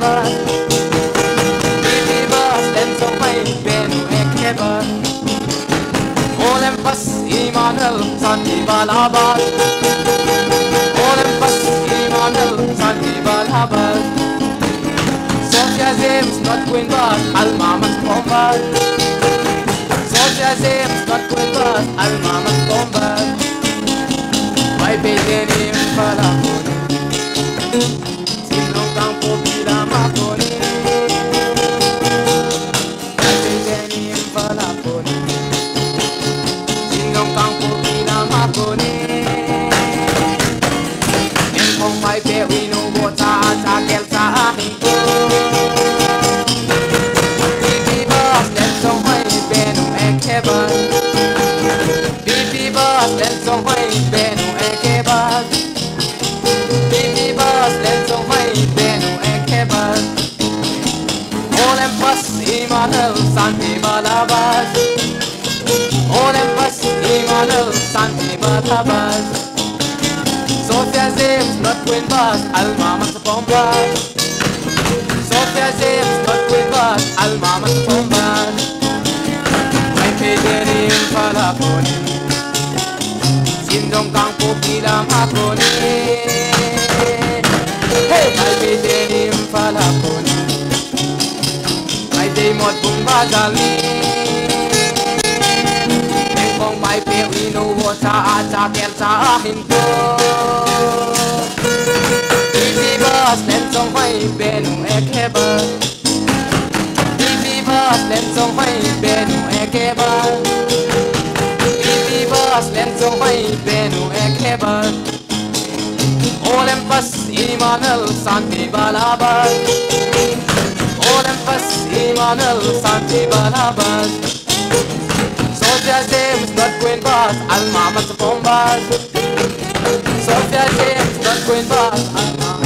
balabas Bibibas len somay benu ekebas Olympus Immanuel Santi balabas Olympus Immanuel Santi balabas Sophia James not Queen Bas Almamas Bombas Sophia James not Queen Bas Almamas Bombas Vai pedir balabas Sinong kang pupila makoni Kasidenim palaponi Sinong kang pupila makoni Engkong may pewino bota at akel sa aking ko Bibibas lensong may benong ekeban Bibibas lensong may benong ekeban Bibibas lensong may benong ekeban Olympus Immanuel Santi balabas Olympus Immanuel Santi balabas Sophia James not Queen Bas Almamas Bombas Sophia James not Queen Bas Almamas Bombas May pederim palaponi Sindong kang pupila makoni Hey, may pederim palaponi May demot bumbadali Engkong may pewino sa at akel sa akin ko Bibibas lensong may benong ekeban Bibibas lensong may benong ekeban Bibibas lensong may benong ekeban Olympus Immanuel Santi balabas Olympus Immanuel Santi balabas Sophia James not Queen Bas Almamas Bombas Sophia James not Queen Bas Almamas